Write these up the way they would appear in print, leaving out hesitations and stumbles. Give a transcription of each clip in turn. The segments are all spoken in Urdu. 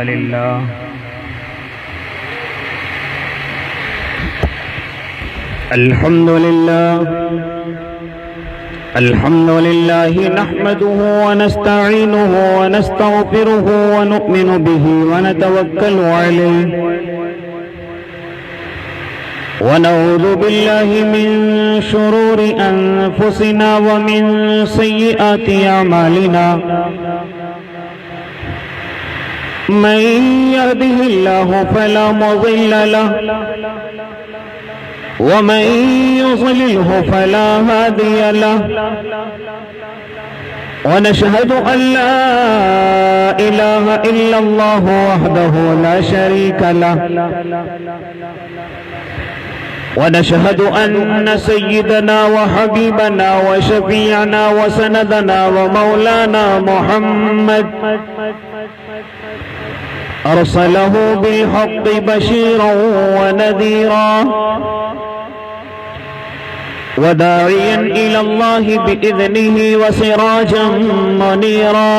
لله الحمد لله نحمده ونستعينه ونستغفره ونؤمن به ونتوكل عليه ونعوذ بالله من شرور أنفسنا ومن سيئات أعمالنا من يهده الله فلا مضل له ومن يضلله فلا هادي له ونشهد أن لا إله إلا الله وحده لا شريك له ونشهد أن سيدنا وحبيبنا وشفيعنا وسندنا ومولانا محمد أرسله بالحق بشيرا ونذيرا وداعيا إلى الله بإذنه وسراجا منيرا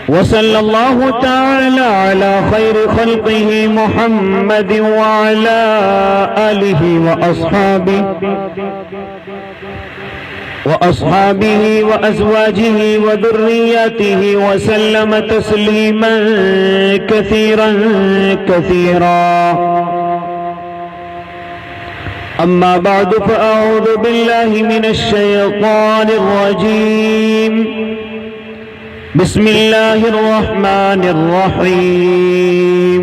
وصلى الله تعالى على خير خلقه محمد وعلى آله وأصحابه وأزواجه وذرياته وسلم تسليما كثيرا أما بعد فأعوذ بالله من الشيطان الرجيم بسم الله الرحمن الرحيم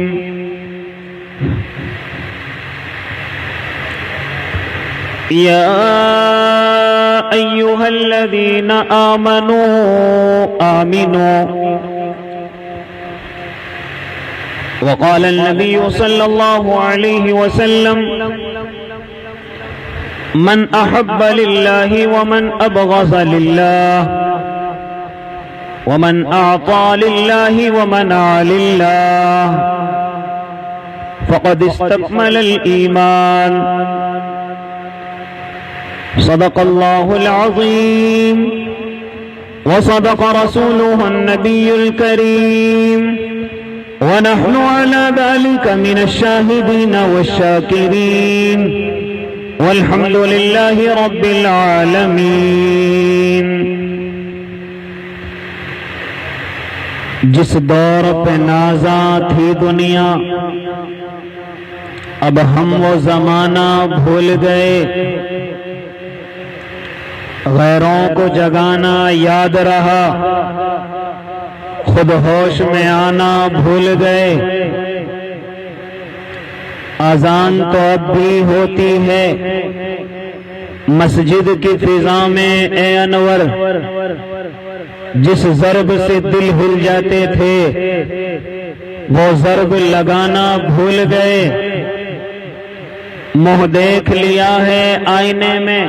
يا أيها الذين آمنوا وقال النبي صلى الله عليه وسلم من أحب لله ومن أبغض لله ومن أعطى لله ومنع لله فقد استكمل الإيمان صدق الله العظيم وصدق رسوله النبي الكريم ونحن على ذلك من الشاهدين والشاكرين والحمد لله رب العالمين. جس دور پہ نازاں تھی دنیا اب ہم وہ زمانہ بھول گئے، غیروں کو جگانا یاد رہا، خود ہوش میں آنا بھول گئے. اذان تو اب بھی ہوتی ہے مسجد کی فضا میں اے انور، جس ضرب سے دل ہل جاتے تھے وہ ضرب لگانا بھول گئے. منہ دیکھ لیا ہے آئینے میں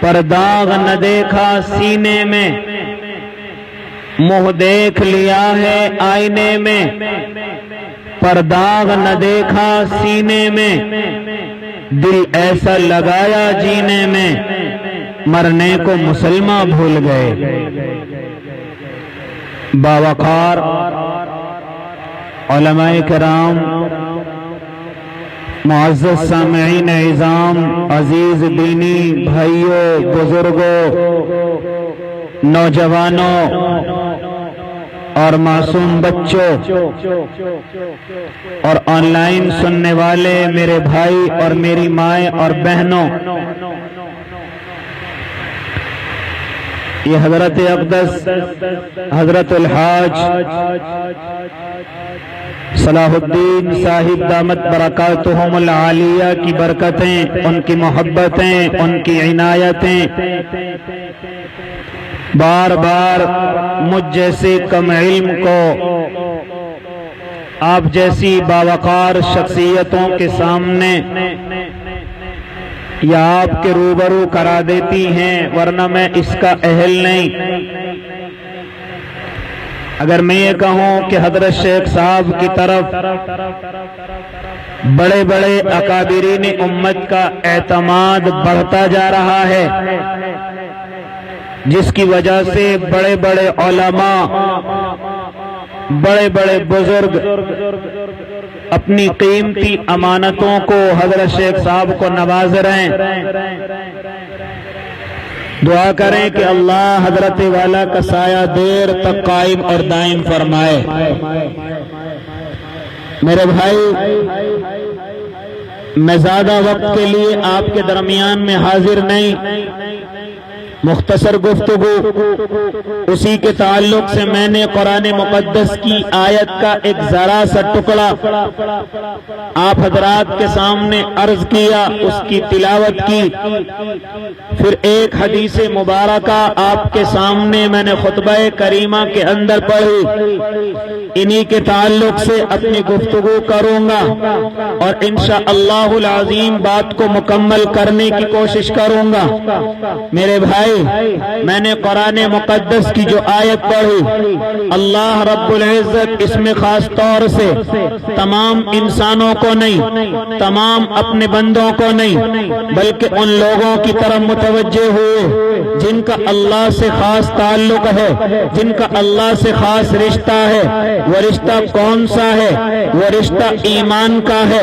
پر داغ نہ دیکھا سینے میں، منہ دیکھ لیا ہے آئینے میں پر داغ نہ دیکھا سینے میں، دل ایسا لگایا جینے میں مرنے کو مسلمان بھول گئے. باوقار علماء کرام، معزز سامعین عظام، عزیز دینی بھائیوں، بزرگوں، نوجوانوں اور معصوم بچوں اور آن لائن سننے والے میرے بھائی اور میری مائیں اور بہنوں، یہ حضرت اقدس حضرت الحاج صلاح الدین صاحب دامت برکاتہم العالیہ کی برکتیں، ان کی محبتیں، ان کی عنایتیں بار بار مجھ جیسے کم علم کو آپ جیسی باوقار شخصیتوں کے سامنے یا آپ کے روبرو کرا دیتی ہیں، ورنہ میں اس کا اہل نہیں. اگر میں یہ کہوں کہ حضرت شیخ صاحب کی طرف بڑے بڑے اکابرین امت کا اعتماد بڑھتا جا رہا ہے، جس کی وجہ سے بڑے بڑے علماء بڑے بڑے بزرگ اپنی قیمتی امانتوں کو حضرت شیخ صاحب کو نواز رہے ہیں۔ دعا کریں کہ اللہ حضرت والا کا سایہ دیر تک قائم اور دائم فرمائے۔ میرے بھائی، میں زیادہ وقت کے لیے آپ کے درمیان میں حاضر نہیں، مختصر گفتگو اسی کے تعلق سے میں نے قرآن مقدس کی آیت کا ایک ذرا سا ٹکڑا آپ حضرات کے سامنے عرض کیا، اس کی تلاوت کی، پھر ایک حدیث مبارکہ آپ کے سامنے میں نے خطبہ کریمہ کے اندر پڑھی، انہی کے تعلق سے اپنی گفتگو کروں گا اور انشاءاللہ العظیم بات کو مکمل کرنے کی کوشش کروں گا۔ میرے بھائی، میں نے قرآن مقدس کی جو آیت پڑھی، اللہ رب العزت اس میں خاص طور سے تمام انسانوں کو نہیں، تمام اپنے بندوں کو نہیں، بلکہ ان لوگوں کی طرف متوجہ ہوئے جن کا اللہ سے خاص تعلق ہے، جن کا اللہ سے خاص رشتہ ہے۔ وہ رشتہ کون سا ہے؟ وہ رشتہ ایمان کا ہے۔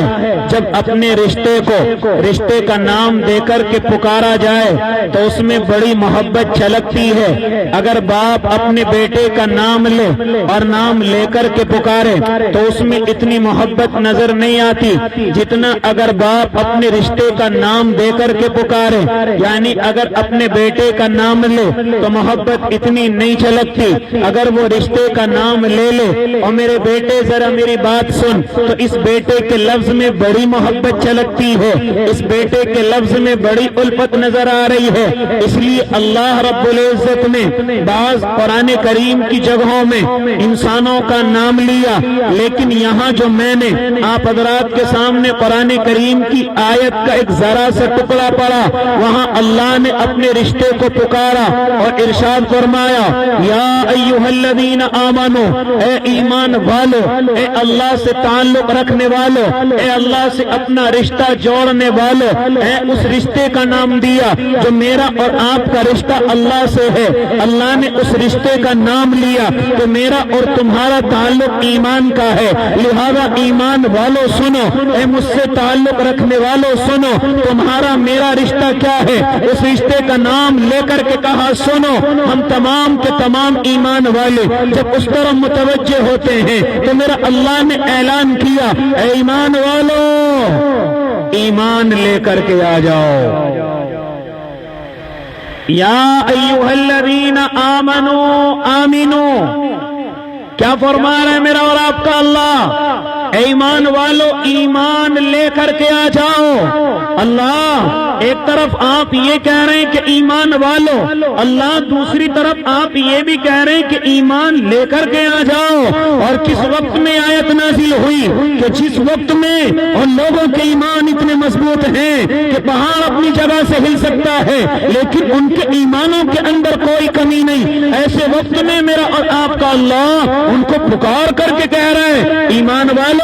جب اپنے رشتے کو رشتے کا نام دے کر کے پکارا جائے تو اس میں بڑی محبت چھلکتی ہے۔ اگر باپ اپنے بیٹے کا نام لے اور نام لے کر کے پکارے تو اس میں اتنی محبت نظر نہیں آتی جتنا اگر باپ اپنے رشتے کا نام دے کر کے پکارے، یعنی اگر اپنے بیٹے کا نام لے تو محبت اتنی نہیں چھلکتی۔ اگر وہ رشتے کا نام لے لے اور میرے بیٹے ذرا میری بات سن، تو اس بیٹے کے لفظ میں بڑی محبت چھلکتی ہے، اس بیٹے کے لفظ میں بڑی الفت نظر آ رہی ہے۔ اس لیے اللہ رب العزت نے بعض قرآن کریم کی جگہوں میں انسانوں کا نام لیا، لیکن یہاں جو میں نے آپ حضرات کے سامنے قرآن کریم کی آیت کا ایک ذرا سا ٹکڑا پڑا، وہاں اللہ نے اپنے رشتے کو پکارا اور ارشاد فرمایا، یا ایھا الذین آمنو، اے ایمان والو، اے اللہ سے تعلق رکھنے والو، اے اللہ سے اپنا رشتہ جوڑنے والو، اے اس رشتے کا نام دیا جو میرا اور آپ کا رشتہ اللہ سے ہے۔ اللہ نے اس رشتے کا نام لیا تو میرا اور تمہارا تعلق ایمان کا ہے، لہذا ایمان والو سنو، اے مجھ سے تعلق رکھنے والو سنو، تمہارا میرا رشتہ کیا ہے؟ اس رشتے کا نام لے کر کے کہا سنو۔ ہم تمام کے تمام ایمان والے جب اس طرح متوجہ ہوتے ہیں تو میرا اللہ نے اعلان کیا، اے ایمان والو ایمان لے کر کے آ جاؤ۔ یا ایھا الذین آمنو آمنو، کیا فرما رہا ہے میرا اور آپ کا اللہ؟ اے ایمان والو ایمان لے کر کے آ جاؤ۔ اللہ ایک طرف آپ یہ کہہ رہے ہیں کہ ایمان والو، اللہ دوسری طرف آپ یہ بھی کہہ رہے ہیں کہ ایمان لے کر کے آ جاؤ۔ اور کس وقت میں آیت نازل ہوئی کہ جس وقت میں ان لوگوں کے ایمان اتنے مضبوط ہیں کہ پہاڑ اپنی جگہ سے ہل سکتا ہے لیکن ان کے ایمانوں کے اندر کوئی کمی نہیں، ایسے وقت میں میرا اور آپ کا اللہ ان کو پکار کر کے کہہ رہا ہے، ایمان والو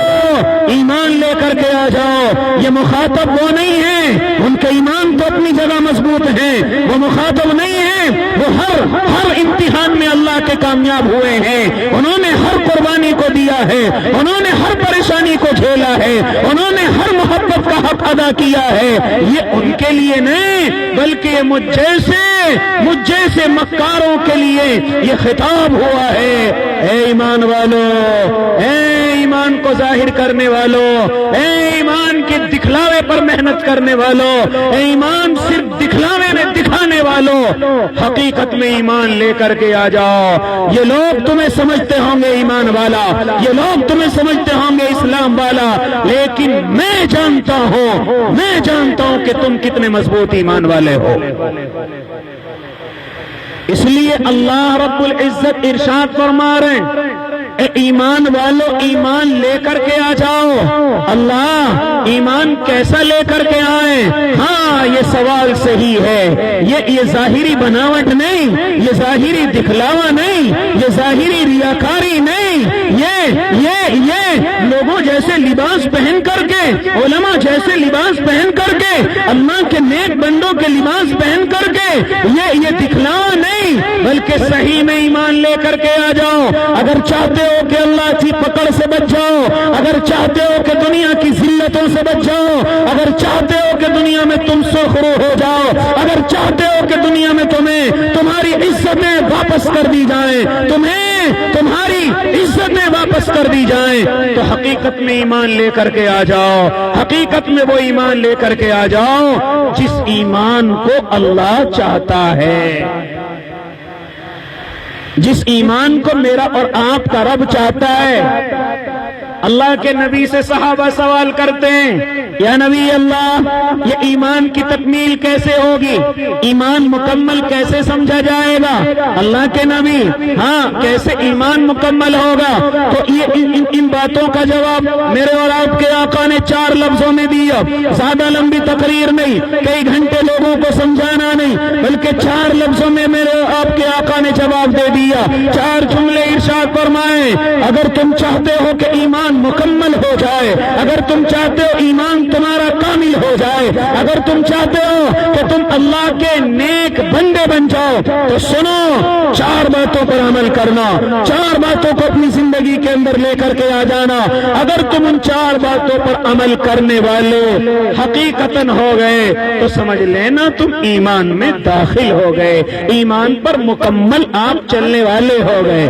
ایمان لے کر کے آ جاؤ۔ یہ مخاطب وہ نہیں ہے، ان کے ایمان تو اپنی جگہ مضبوط ہیں، وہ مخاطب نہیں ہے، وہ ہر امتحان میں اللہ کے کامیاب ہوئے ہیں، انہوں نے ہر قربانی کو دیا ہے، انہوں نے ہر پریشانی کو جھیلا ہے، انہوں نے ہر محبت کا حق ادا کیا ہے۔ یہ ان کے لیے نہیں بلکہ یہ مجھ جیسے مکاروں کے لیے یہ خطاب ہوا ہے۔ اے ایمان والو، اے ایمان کو ظاہر کرنے والو، اے ایمان کے دکھلاوے پر محنت کرنے والو، اے ایمان صرف دکھلاوے میں دکھانے والو، حقیقت میں ایمان لے کر کے آ جاؤ۔ یہ لوگ تمہیں سمجھتے ہوں گے ایمان والا، یہ لوگ تمہیں سمجھتے ہوں گے اسلام والا، لیکن میں جانتا ہوں کہ تم کتنے مضبوط ایمان والے ہو۔ اس لیے اللہ رب العزت ارشاد فرما رہے ہیں، اے ایمان والو ایمان لے کر کے آ جاؤ۔ اللہ ایمان کیسا لے کر کے آئے؟ ہاں یہ سوال صحیح ہے، یہ ظاہری بناوٹ نہیں، یہ ظاہری دکھلاوا نہیں، یہ ظاہری ریاکاری نہیں، یہ لوگوں جیسے جیسے لباس پہن کر کے، علماء جیسے لباس پہن کر کے، اللہ کے نیک بندوں کے لباس پہن کر کے یہ دکھلاوا نہیں، بلکہ صحیح میں ایمان لے کر کے آ جاؤ۔ اگر چاہتے ہو کہ اللہ کی پکڑ سے بچ جاؤ، اگر چاہتے ہو کہ دنیا کی ذلتوں سے بچ جاؤ، اگر چاہتے ہو کہ دنیا میں تم سرخرو ہو جاؤ، اگر چاہتے ہو کہ دنیا میں تمہیں تمہاری عزتیں واپس کر دی جائیں، تمہیں تمہاری عزتیں واپس کر دی جائیں، تو حقیقت میں ایمان لے کر کے آ جاؤ، حقیقت میں وہ ایمان لے کر کے آ جاؤ جس ایمان کو اللہ چاہتا ہے، جس ایمان کو میرا اور آپ کا رب چاہتا ہے۔ اللہ کے نبی سے صحابہ سوال کرتے ہیں، یا نبی اللہ، یہ ایمان کی تکمیل کیسے ہوگی؟ ایمان مکمل کیسے سمجھا جائے گا؟ اللہ کے نبی، ہاں کیسے ایمان مکمل ہوگا؟ تو یہ ان باتوں کا جواب میرے اور آپ کے آقا نے 4 لفظوں میں دیا، زیادہ لمبی تقریر نہیں، کئی گھنٹے لوگوں کو سمجھانا نہیں، بلکہ 4 لفظوں میں میرے اور آپ کے آقا نے جواب دے دیا۔ 4 جملے ارشاد فرمائے، اگر تم چاہتے ہو کہ ایمان مکمل ہو جائے، اگر تم چاہتے ہو ایمان تمہارا کامل ہو جائے، اگر تم چاہتے ہو کہ تم اللہ کے نیک بندے بن جاؤ، تو سنو، 4 باتوں پر عمل کرنا، 4 باتوں کو اپنی زندگی کے اندر لے کر کے آ جانا۔ اگر تم ان 4 باتوں پر عمل کرنے والے حقیقتاً ہو گئے تو سمجھ لینا تم ایمان میں داخل ہو گئے، ایمان پر مکمل آپ چلنے والے ہو گئے۔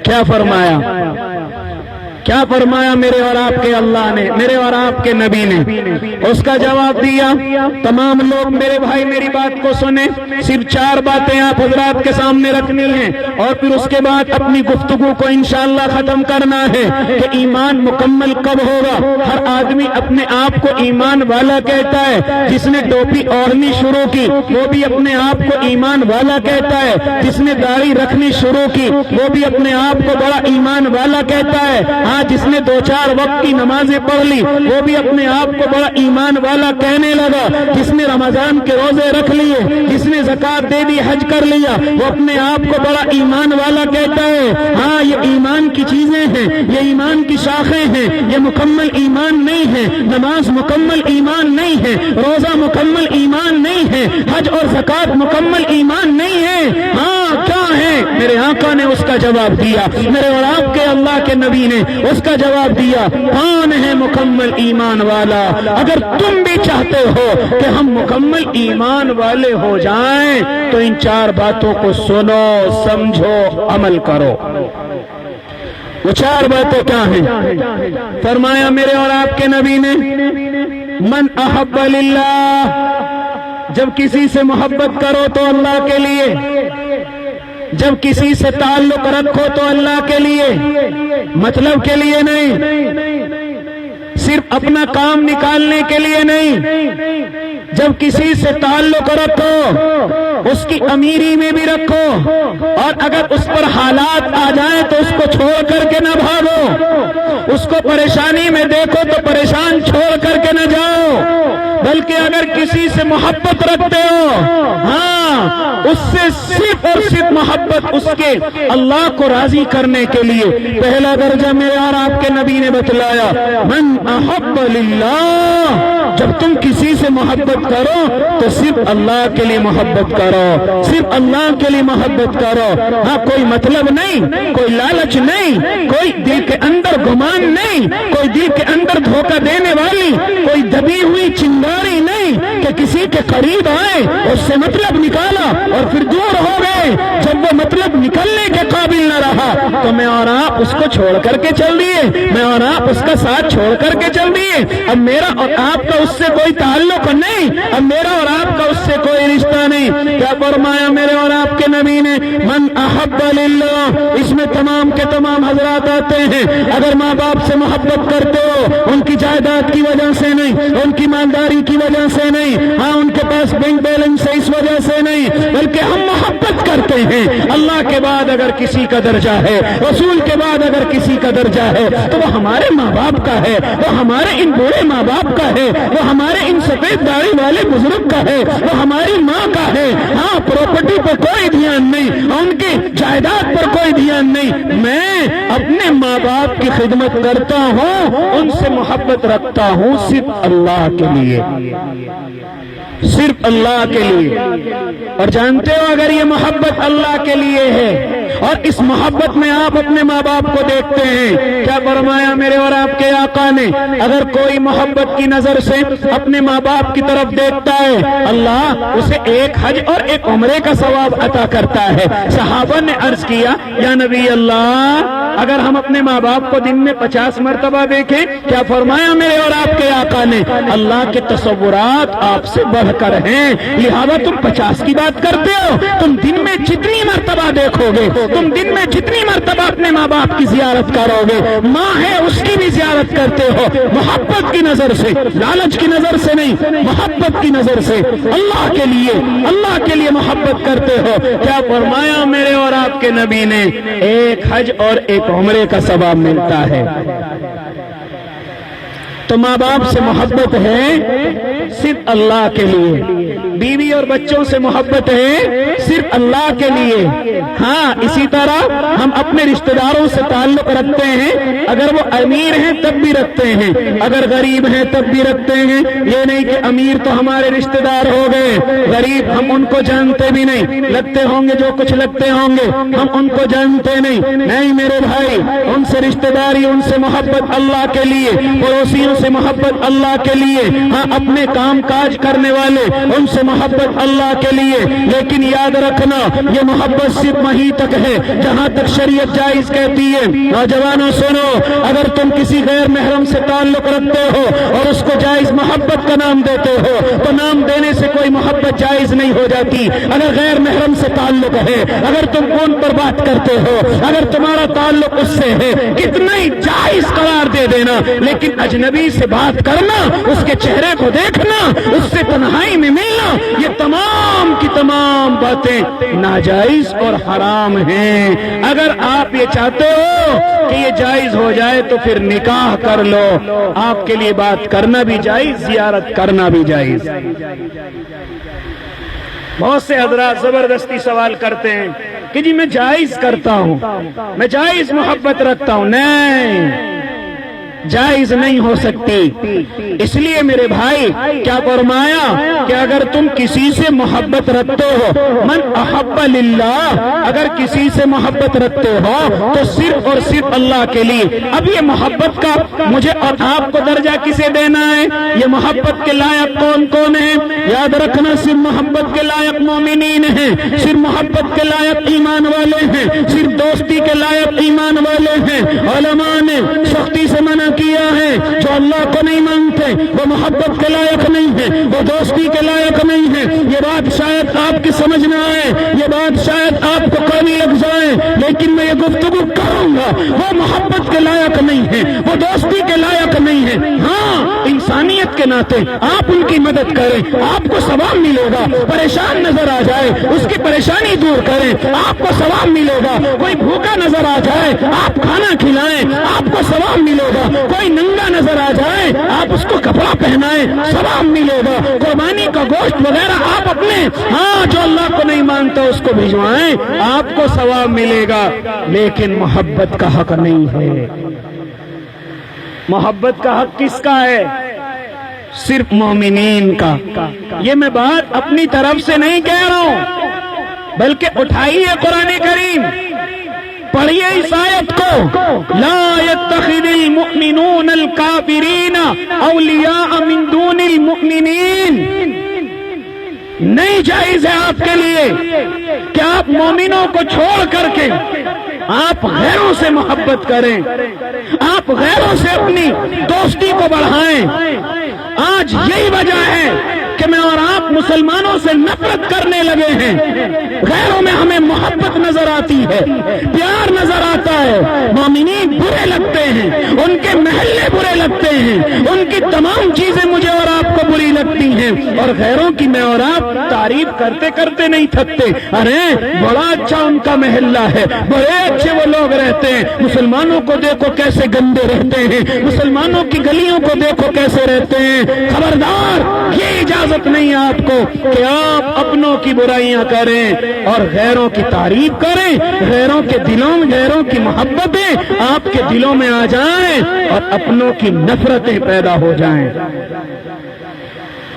کیا فرمایا؟ کیا فرمایا میرے اور آپ کے اللہ نے، میرے اور آپ کے نبی نے؟ اس کا جواب دیا۔ تمام لوگ میرے بھائی میری بات کو سنیں، صرف 4 باتیں آپ حضرات کے سامنے رکھنی ہیں، اور پھر اس کے بعد اپنی گفتگو کو انشاءاللہ ختم کرنا ہے کہ ایمان مکمل کب ہوگا۔ ہر آدمی اپنے آپ کو ایمان والا کہتا ہے، جس نے ٹوپی اوڑھنی شروع کی وہ بھی اپنے آپ کو ایمان والا کہتا ہے، جس نے داڑھی رکھنی شروع کی وہ بھی اپنے آپ کو بڑا ایمان والا کہتا ہے، جس نے 2-4 وقت کی نمازیں پڑھ لی وہ بھی اپنے آپ کو بڑا ایمان والا کہنے لگا، جس نے رمضان کے روزے رکھ لیے، جس نے زکات دے دی، حج کر لیا، وہ اپنے آپ کو بڑا ایمان والا کہتا ہے۔ ہاں، یہ ایمان کی چیزیں ہیں، یہ ایمان کی شاخیں ہیں، یہ مکمل ایمان نہیں ہے۔ نماز مکمل ایمان نہیں ہے، روزہ مکمل ایمان نہیں ہے، حج اور زکات مکمل ایمان نہیں ہے۔ ہاں کیا ہے؟ میرے آقا نے اس کا جواب دیا، میرے اور آپ کے اللہ کے نبی نے اس کا جواب دیا۔ کون ہے مکمل ایمان والا؟ اگر تم بھی چاہتے ہو کہ ہم مکمل ایمان والے ہو جائیں تو ان 4 باتوں کو سنو، سمجھو، عمل کرو۔ وہ 4 باتیں کیا ہیں؟ فرمایا میرے اور آپ کے نبی نے، من احب للہ، جب کسی سے محبت کرو تو اللہ کے لیے، جب کسی سے تعلق رکھو تو اللہ کے لیے، مطلب کے لیے نہیں، صرف اپنا کام نکالنے کے لیے نہیں۔ جب کسی سے تعلق رکھو اس کی امیری میں بھی رکھو، اور اگر اس پر حالات آ جائیں تو اس کو چھوڑ کر کے نہ بھاگو، اس کو پریشانی میں دیکھو تو پریشان چھوڑ کر کے نہ جاؤ، بلکہ اگر کسی سے محبت رکھتے ہو، ہاں اس سے صرف اور صرف محبت اس کے اللہ کو راضی کرنے کے لیے۔ پہلا درجہ میرے اور آپ کے نبی نے بتلایا، من احب للہ، جب تم کسی سے محبت کرو تو صرف اللہ کے لیے محبت کرو، صرف اللہ کے لیے محبت کرو۔ ہاں کوئی مطلب نہیں، کوئی لالچ نہیں، کوئی دل کے اندر گمان نہیں، کوئی دل کے اندر دھوکہ دینے والی کوئی دبی ہوئی چنگاری نہیں کہ کسی کے قریب آئے اس سے مطلب نکالا اور پھر دور ہو گئے۔ جب وہ مطلب نکلنے کے قابل نہ رہا تو میں اور آپ اس کو چھوڑ کر کے چل دیے، میں اور آپ اس کا ساتھ چھوڑ کر کے چل دیے۔ اب میرا اور آپ کا اس سے کوئی تعلق نہیں، اب میرا اور آپ کا اس سے کوئی رشتہ نہیں۔ کیا فرمایا میرے اور آپ کے نبی نے؟ من احب للہ، اس میں تمام کے تمام حضرات آتے ہیں۔ اگر ماں باپ سے محبت کرتے ہو، ان کی جائیداد کی وجہ سے نہیں، ان کی مالداری کی وجہ سے نہیں، ہاں ان کے پاس بینک بیلنس ہے اس وجہ سے نہیں، بلکہ ہم محبت کرتے ہیں۔ اللہ کے بعد اگر کسی کا درجہ ہے، رسول کے بعد اگر کسی کا درجہ ہے تو وہ ہمارے ماں باپ کا ہے، وہ ہمارے ان بوڑھے ماں باپ کا ہے، وہ ہمارے ان سفید داڑھی والے بزرگ کا ہے، وہ ہماری ماں کا ہے۔ ہاں پراپرٹی پر کوئی دھیان نہیں، ان کی جائیداد پر کوئی دھیان نہیں، میں اپنے ماں باپ کی خدمت کرتا ہوں، ان سے محبت رکھتا ہوں صرف اللہ کے لیے، صرف اللہ کے لیے۔ اور جانتے ہو اگر یہ محبت اللہ کے لیے ہے اور اس محبت میں آپ اپنے ماں باپ کو دیکھتے ہیں، کیا فرمایا میرے اور آپ کے آقا نے، اگر کوئی محبت کی نظر سے اپنے ماں باپ کی طرف دیکھتا ہے، اللہ اسے ایک حج اور ایک عمرے کا ثواب عطا کرتا ہے۔ صحابہ نے عرض کیا یا نبی اللہ، اگر ہم اپنے ماں باپ کو دن میں 50 مرتبہ دیکھیں، کیا فرمایا میرے اور آپ کے آقا نے، اللہ کے تصورات آپ سے بڑھ کر ہیں، لہذا تم 50 کی بات کرتے ہو، تم دن میں جتنی مرتبہ دیکھو گے، تم دن میں جتنی مرتبہ اپنے ماں باپ کی زیارت کرو گے، ماں ہے اس کی بھی زیارت کرتے ہو، محبت کی نظر سے، لالچ کی نظر سے نہیں، محبت کی نظر سے، اللہ کے لیے محبت کرتے ہو۔ کیا فرمایا میرے اور آپ کے نبی نے، ایک حج اور ایک عمرے کا ثواب ملتا ہے۔ تو ماں باپ سے محبت ہے صرف اللہ کے لیے، بیوی اور بچوں سے محبت ہے صرف اللہ کے لیے۔ ہاں اسی طرح ہم اپنے رشتہ داروں سے تعلق رکھتے ہیں، اگر وہ امیر ہیں تب بھی رکھتے ہیں، اگر غریب ہیں تب بھی رکھتے ہیں۔ یہ نہیں کہ امیر تو ہمارے رشتہ دار ہو گئے، غریب ہم ان کو جانتے بھی نہیں، لگتے ہوں گے جو کچھ لگتے ہوں گے، ہم ان کو جانتے نہیں میرے بھائی، ان سے رشتہ داری، ان سے محبت اللہ کے لیے، پڑوسیوں سے محبت اللہ کے لیے، ہاں اپنے کام کاج کرنے والے ان سے محبت اللہ کے لیے۔ لیکن یاد رکھنا یہ محبت صرف وہیں تک ہے جہاں تک شریعت جائز کہتی ہے۔ نوجوانوں سنو، اگر تم کسی غیر محرم سے تعلق رکھتے ہو اور اس کو جائز محبت کا نام دیتے ہو تو نام دینے سے کوئی محبت جائز نہیں ہو جاتی۔ اگر غیر محرم سے تعلق ہے، اگر تم فون پر بات کرتے ہو، اگر تمہارا تعلق اس سے ہے، کتنا ہی جائز قرار دے دینا، لیکن اجنبی سے بات کرنا، اس کے چہرے کو دیکھنا، اس سے تنہائی میں ملنا، یہ تمام کی تمام باتیں ناجائز اور حرام ہیں۔ اگر آپ یہ چاہتے ہو کہ یہ جائز ہو جائے تو پھر نکاح کر لو، آپ کے لیے بات کرنا بھی جائز، زیارت کرنا بھی جائز۔ بہت سے حضرات زبردستی سوال کرتے ہیں کہ جی میں جائز کرتا ہوں، میں جائز محبت رکھتا ہوں۔ نہیں، جائز نہیں ہو سکتی۔ اس لیے میرے بھائی کیا فرمایا کہ اگر تم کسی سے محبت رکھتے ہو، من احب للہ، اگر کسی سے محبت رکھتے ہو تو صرف اور صرف اللہ کے لیے۔ اب یہ محبت کا مجھے اور آپ کو درجہ کسے دینا ہے؟ یہ محبت کے لائق کون کون ہیں؟ یاد رکھنا، صرف محبت کے لائق مومنین ہیں، صرف محبت کے لائق ایمان والے ہیں، صرف دوستی کے لائق ایمان والے ہیں۔ علماء نے سختی سے منع کیا ہے، جو اللہ کو نہیں مانتے وہ محبت کے لائق نہیں ہے، وہ دوستی کے لائق نہیں ہے۔ یہ بات شاید آپ کی سمجھ نہ آئے، یہ بات شاید آپ کو کڑوی لگ جائے، لیکن میں یہ گفتگو کروں گا، وہ محبت کے لائق نہیں ہے، وہ دوستی کے لائق نہیں ہے۔ ہاں انسانیت کے ناطے آپ ان کی مدد کریں، آپ کو ثواب ملے گا۔ پریشان نظر آ جائے اس کی پریشانی دور کریں، آپ کو ثواب ملے گا۔ کوئی بھوکا نظر آ جائے آپ کھانا کھلائیں، آپ کو ثواب ملے گا۔ کوئی ننگا نظر آ جائے آپ اس کو کپڑا پہنائیں، ثواب ملے گا۔ قربانی کا گوشت وغیرہ آپ اپنے جو اللہ کو نہیں مانتا اس کو بھجوائیں، آپ کو ثواب ملے گا۔ لیکن محبت کا حق نہیں ہے۔ محبت کا حق کس کا ہے؟ صرف مومنین کا۔ یہ میں بات اپنی طرف سے نہیں کہہ رہا ہوں، بلکہ اٹھائیے قرآن کریم، پڑھیے اس آیت کو، لا يتخذ المؤمنون الكافرین اولیاء من دون المؤمنین۔ نہیں جائز ہے آپ کے لیے کہ آپ مومنوں کو چھوڑ کر کے آپ غیروں سے محبت کریں، آپ غیروں سے اپنی دوستی کو بڑھائیں۔ آج یہی وجہ ہے کہ میں اور آپ مسلمانوں سے نفرت کرنے لگے ہیں۔ غیروں میں ہمیں محبت نظر آتی ہے، پیار نظر آتا ہے، مومنین برے لگتے ہیں، ان کے محلے برے لگتے ہیں، ان کی تمام چیزیں مجھے اور آپ کو بری لگتی ہیں، اور غیروں کی میں اور آپ تعریف کرتے کرتے نہیں تھکتے۔ ارے بڑا اچھا ان کا محلہ ہے، بڑے اچھے وہ لوگ رہتے ہیں، مسلمانوں کو دیکھو کیسے گندے رہتے ہیں، مسلمانوں کی گلیوں کو دیکھو کیسے رہتے ہیں۔ خبردار، یہ اجازت نہیں آپ کو کہ آپ اپنوں کی برائیاں کریں اور غیروں کی تعریف کریں، غیروں کے دلوں میں غیروں کی محبتیں آپ کے دلوں میں آ جائیں اور اپنوں کی نفرتیں پیدا ہو جائیں۔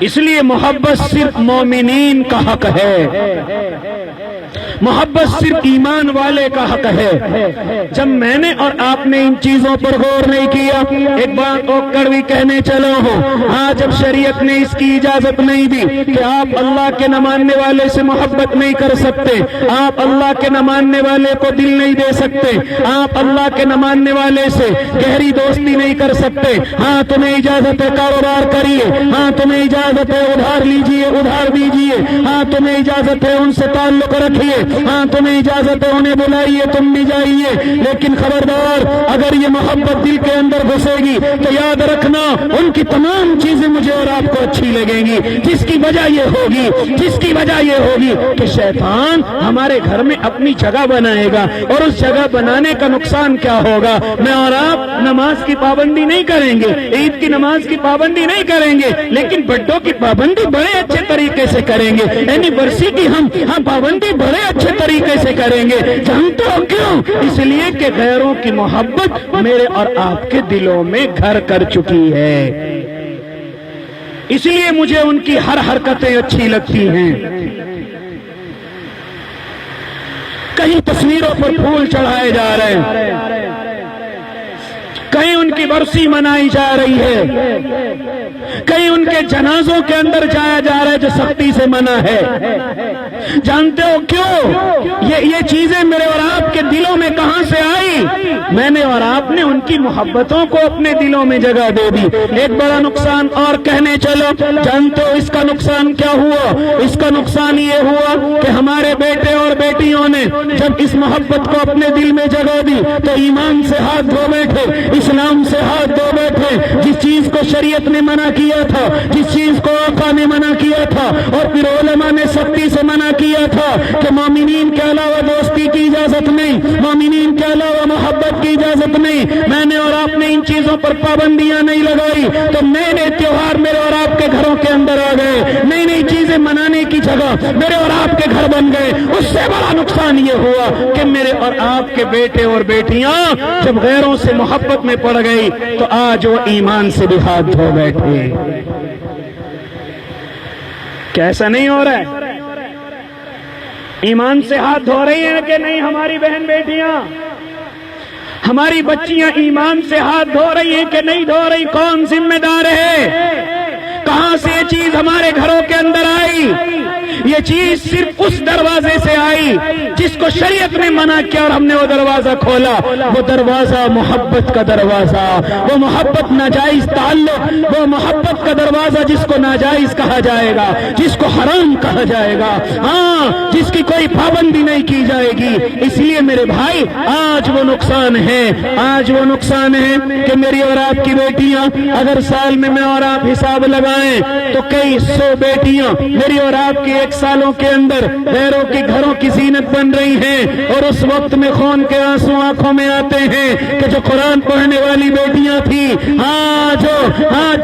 اس لیے محبت صرف مومنین کا حق ہے، محبت صرف ایمان والے کا حق ہے۔ جب میں نے اور آپ نے ان چیزوں پر غور نہیں کیا، ایک بات اور کڑوی کہنے چلو ہوں، ہاں جب شریعت نے اس کی اجازت نہیں دی کہ آپ اللہ کے نہ ماننے والے سے محبت نہیں کر سکتے، آپ اللہ کے نہ ماننے والے کو دل نہیں دے سکتے، آپ اللہ کے نہ ماننے والے سے گہری دوستی نہیں کر سکتے، ہاں تمہیں اجازت ہے کاروبار کریے، ہاں تمہیں اجازت ہے ادھار لیجئے ادھار دیجئے، ہاں تمہیں اجازت ہے ان سے تعلق رکھیے، ہاں تمہیں اجازت ہے انہیں بلائیے تم بھی جائیے، لیکن خبردار اگر یہ محبت دل کے اندر گھسے گی تو یاد رکھنا ان کی تمام چیزیں مجھے اور آپ کو اچھی لگیں گی، جس کی وجہ یہ ہوگی کہ شیطان ہمارے گھر میں اپنی جگہ بنائے گا، اور اس جگہ بنانے کا نقصان کیا ہوگا؟ میں اور آپ نماز کی پابندی نہیں کریں گے، عید کی نماز کی پابندی نہیں کریں گے، لیکن بڈوں کی پابندی بڑے اچھے طریقے سے کریں گے، اینیورسری کی ہم پابندی بڑے اچھے طریقے سے کریں گے۔ جانتے ہو کیوں؟ اس لیے کہ غیروں کی محبت میرے اور آپ کے دلوں میں گھر کر چکی ہے، اس لیے مجھے ان کی ہر حرکتیں اچھی لگتی ہیں۔ کہیں تصویروں پر پھول چڑھائے جا رہے ہیں، کہیں ان کی برسی منائی جا رہی ہے، کہیں ان کے جنازوں کے اندر جایا جا رہا ہے جو سختی سے منع ہے۔ جانتے ہو کیوں؟ یہ چیزیں میرے اور آپ کے دلوں میں کہاں سے آئی؟ میں نے اور آپ نے ان کی محبتوں کو اپنے دلوں میں جگہ دے دی۔ ایک بڑا نقصان اور کہنے چلو، جانتے ہو اس کا نقصان کیا ہوا؟ اس کا نقصان یہ ہوا کہ ہمارے بیٹے اور بیٹیوں نے جب اس محبت کو اپنے دل میں جگہ دی تو ایمان سے ہاتھ دھو بیٹھے، اسلام سے ہاتھ دھو بیٹھے، جس چیز کو شریعت نے منع کیا تھا، جس چیز کو آقا نے منع کیا تھا اور پھر علماء نے سختی سے منع کیا تھا کہ مومنین کے علاوہ دوستی کی اجازت نہیں، مومنین کے علاوہ محبت کی اجازت نہیں، میں نے اور آپ نے ان چیزوں پر پابندیاں نہیں لگائی تو نئے نئے تیوہار میرے اور آپ کے گھروں کے اندر آ گئے، نئی نئی چیزیں منانے کی جگہ میرے اور آپ کے گھر بن گئے۔ اس سے بڑا نقصان یہ ہوا کہ میرے اور آپ کے بیٹے اور بیٹیاں جب غیروں سے محبت میں پڑ گئی تو آج وہ ایمان سے بھی ہاتھ دھو بیٹھے۔ کیسا نہیں ہو رہا ہے؟ ایمان سے ہاتھ دھو رہی ہیں کہ نہیں ہماری بہن بیٹیاں؟ ہماری بچیاں ایمان سے ہاتھ دھو رہی ہیں کہ نہیں دھو رہی؟ کون ذمہ دار ہے؟ کہاں سے یہ چیز ہمارے گھروں کے اندر آئی؟ یہ چیز صرف اس دروازے سے آئی جس کو شریعت نے منع کیا اور ہم نے وہ دروازہ کھولا۔ وہ دروازہ محبت کا دروازہ، وہ محبت ناجائز تعلق، وہ محبت کا دروازہ جس کو ناجائز کہا جائے گا، جس کو حرام کہا جائے گا، ہاں جس کی کوئی پابندی نہیں کی جائے گی۔ اس لیے میرے بھائی آج وہ نقصان ہے، آج وہ نقصان ہے کہ میری اور آپ کی بیٹیاں اگر سال میں اور آپ حساب لگائیں تو کئی سو بیٹیاں میری اور آپ کی ایک سالوں کے اندر غیروں کے گھروں کی زینت بن رہی ہیں، اور اس وقت میں خون کے آنسو آنکھوں میں آتے ہیں کہ جو قرآن پڑھنے والی بیٹیاں تھیں،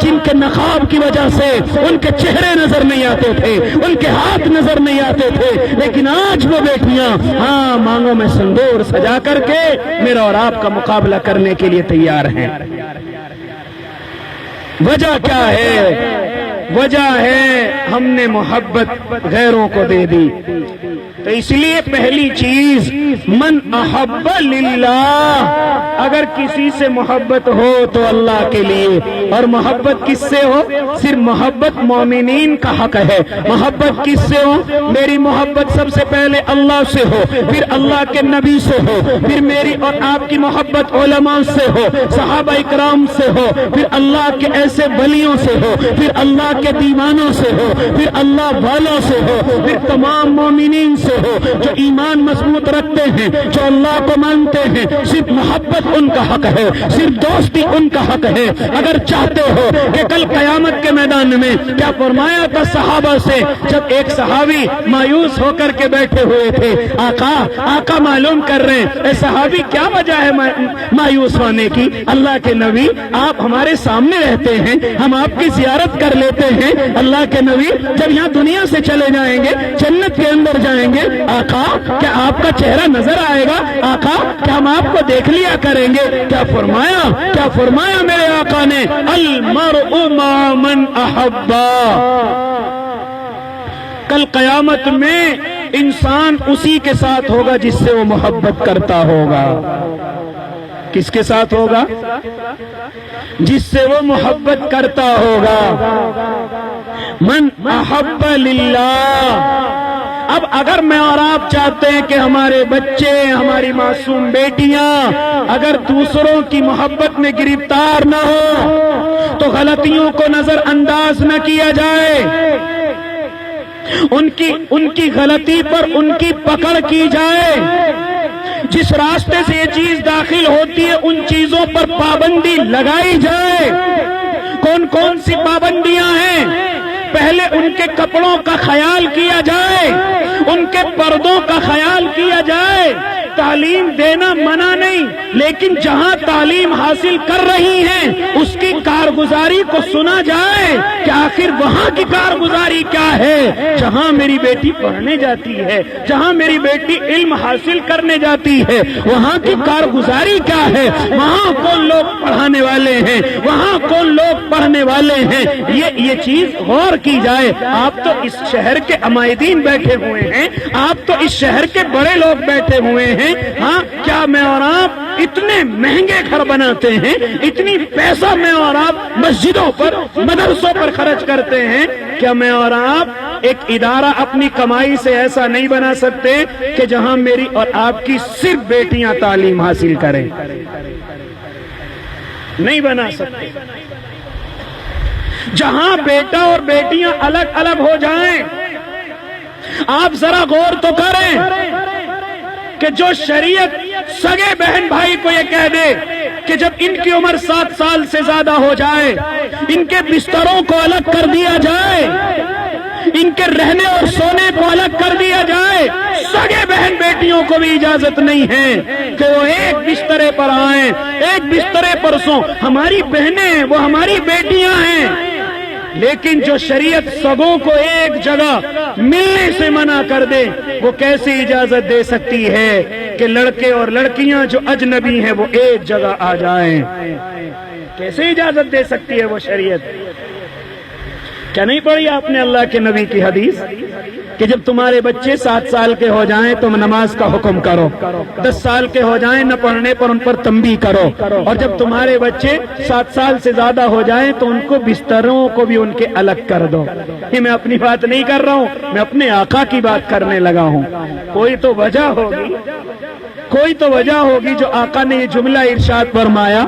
جن کے نقاب کی وجہ سے ان کے چہرے نظر نہیں آتے تھے، ان کے ہاتھ نظر نہیں آتے تھے، لیکن آج وہ بیٹیاں مانگوں میں سندور سجا کر کے میرا اور آپ کا مقابلہ کرنے کے لیے تیار ہیں۔ وجہ کیا ہے؟ وجہ ہے ہم نے محبت غیروں کو دے دی۔ تو اس لیے پہلی چیز من احب للہ، اگر کسی سے محبت ہو تو اللہ کے لیے، اور محبت کس سے ہو؟ صرف محبت مومنین کا حق ہے۔ محبت کس سے ہو؟ میری محبت سب سے پہلے اللہ سے ہو، پھر اللہ کے نبی سے ہو، پھر میری اور آپ کی محبت علماء سے ہو، صحابہ اکرام سے ہو، پھر اللہ کے ایسے ولیوں سے ہو، پھر اللہ کے دیوانوں سے ہو، پھر اللہ والوں سے ہو، پھر تمام مومنین سے ہو جو ایمان مضبوط رکھتے ہیں، جو اللہ کو مانتے ہیں۔ صرف محبت محبت ان کا حق ہے، صرف دوستی ان کا حق ہے۔ اگر چاہتے ہو کہ کل قیامت کے میدان میں کیا فرمایا تھا صحابہ سے، جب ایک صحابی مایوس ہو کر کے بیٹھے ہوئے تھے، آقا معلوم کر رہے ہیں اے صحابی کیا وجہ ہے مایوس ہونے کی؟ اللہ کے نبی آپ ہمارے سامنے رہتے ہیں، ہم آپ کی زیارت کر لیتے ہیں۔ اللہ کے نبی جب یہاں دنیا سے چلے جائیں گے، جنت کے اندر جائیں گے، آقا کیا آپ کا چہرہ نظر آئے گا؟ آقا کیا ہم آپ کو دیکھ لیا کریں گے؟ کیا فرمایا میرے آقا نے، المرء مع من احبا۔ کل قیامت میں انسان اسی کے ساتھ ہوگا جس سے وہ محبت کرتا ہوگا۔ کس کے ساتھ ہوگا؟ جس سے وہ محبت کرتا ہوگا۔ من احب للہ۔ اب اگر میں اور آپ چاہتے ہیں کہ ہمارے بچے، ہماری معصوم بیٹیاں اگر دوسروں کی محبت میں گرفتار نہ ہو تو غلطیوں کو نظر انداز نہ کیا جائے، ان کی غلطی پر ان کی پکڑ کی جائے۔ جس راستے سے یہ چیز داخل ہوتی ہے ان چیزوں پر پابندی لگائی جائے۔ کون کون سی پابندیاں ہیں؟ پہلے ان کے کپڑوں کا خیال کیا جائے، ان کے پردوں کا خیال کیا جائے۔ تعلیم دینا منع نہیں، لیکن جہاں تعلیم حاصل کر رہی ہیں اس کی کارگزاری کو سنا جائے کہ آخر وہاں کی کارگزاری کیا ہے۔ جہاں میری بیٹی پڑھنے جاتی ہے، جہاں میری بیٹی علم حاصل کرنے جاتی ہے، وہاں کی کارگزاری کیا ہے، وہاں کون لوگ پڑھانے والے ہیں، وہاں کون لوگ پڑھنے والے ہیں، یہ چیز غور کی جائے۔ آپ تو اس شہر کے عمائدین بیٹھے ہوئے ہیں، آپ تو اس شہر کے بڑے لوگ بیٹھے ہوئے ہیں، ہاں کیا میں اور آپ اتنے مہنگے گھر بناتے ہیں، اتنی پیسہ میں اور آپ مسجدوں پر، مدرسوں پر خرچ کرتے ہیں؟ کیا میں اور آپ ایک ادارہ اپنی کمائی سے ایسا نہیں بنا سکتے کہ جہاں میری اور آپ کی صرف بیٹیاں تعلیم حاصل کریں؟ نہیں بنا سکتے۔ جہاں بیٹا اور بیٹیاں الگ الگ ہو جائیں، آپ ذرا غور تو کریں کہ جو شریعت سگے بہن بھائی کو یہ کہہ دے کہ جب ان کی عمر 7 سال سے زیادہ ہو جائے ان کے بستروں کو الگ کر دیا جائے، ان کے رہنے اور سونے کو الگ کر دیا جائے، سگے بہن بیٹیوں کو بھی اجازت نہیں ہے کہ وہ ایک بسترے پر آئیں، ایک بسترے پر سوں۔ ہماری بہنیں وہ ہماری بیٹیاں ہیں، لیکن جو شریعت سگوں کو ایک جگہ ملنے سے منع کر دے وہ کیسے اجازت دے سکتی ہے کہ لڑکے اور لڑکیاں جو اجنبی ہیں وہ ایک جگہ آ جائیں؟ کیسے اجازت دے سکتی ہے وہ شریعت؟ کیا نہیں پڑھی آپ نے اللہ کے نبی کی حدیث کہ جب تمہارے بچے 7 سال کے ہو جائیں تم نماز کا حکم کرو، 10 سال کے ہو جائیں نہ پڑھنے پر ان پر تنبیہ کرو، اور جب تمہارے بچے 7 سال سے زیادہ ہو جائیں تو ان کو بستروں کو بھی ان کے الگ کر دو۔ یہ میں اپنی بات نہیں کر رہا ہوں، میں اپنے آقا کی بات کرنے لگا ہوں۔ کوئی تو وجہ ہوگی جو آقا نے یہ جملہ ارشاد فرمایا۔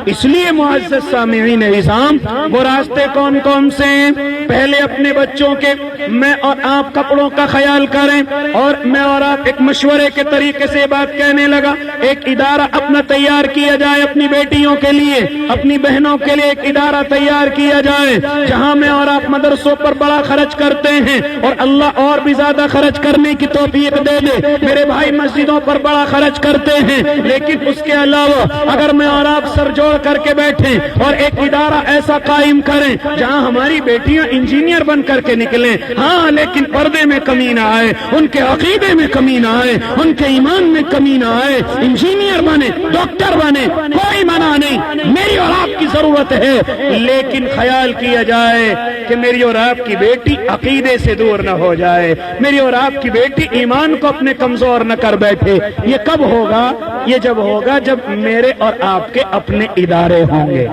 اس لیے معزز سامعین عظام، وہ راستے کون کون سے ہیں؟ پہلے اپنے بچوں کے میں اور آپ کپڑوں کا خیال کریں، اور میں اور آپ ایک مشورے کے طریقے سے بات کہنے لگا۔ ایک ادارہ اپنا تیار کیا جائے اپنی بیٹیوں کے لیے، اپنی بہنوں کے لیے ایک ادارہ تیار کیا جائے جہاں میں اور آپ مدرسوں پر بڑا خرچ کرتے ہیں اور اللہ اور بھی زیادہ خرچ کرنے کی توفیق دے دے۔ میرے بھائی مسجدوں پر بڑا خرچ کرتے ہیں، لیکن اس کے علاوہ اگر میں اور آپ سر جوڑ کر کے بیٹھیں اور ایک ادارہ ایسا قائم کریں جہاں ہماری بیٹیاں انجینئر بن کر کے نکلیں، ہاں لیکن پردے میں کمی نہ آئے، ان کے عقیدے میں کمی نہ آئے، ان کے ایمان میں کمی نہ آئے، انجینئر بنے، ڈاکٹر بنے، کوئی منع نہیں، میری اور آپ کی ضرورت ہے، لیکن خیال کیا جائے کہ میری اور آپ کی بیٹی عقیدے سے دور نہ ہو جائے، میری اور آپ کی بیٹی ایمان کو اپنے کمزور نہ کر بیٹھے۔ یہ کب ہوگا؟ یہ جب ہوگا جب میرے اور آپ کے اپنے ادارے ہوں گے۔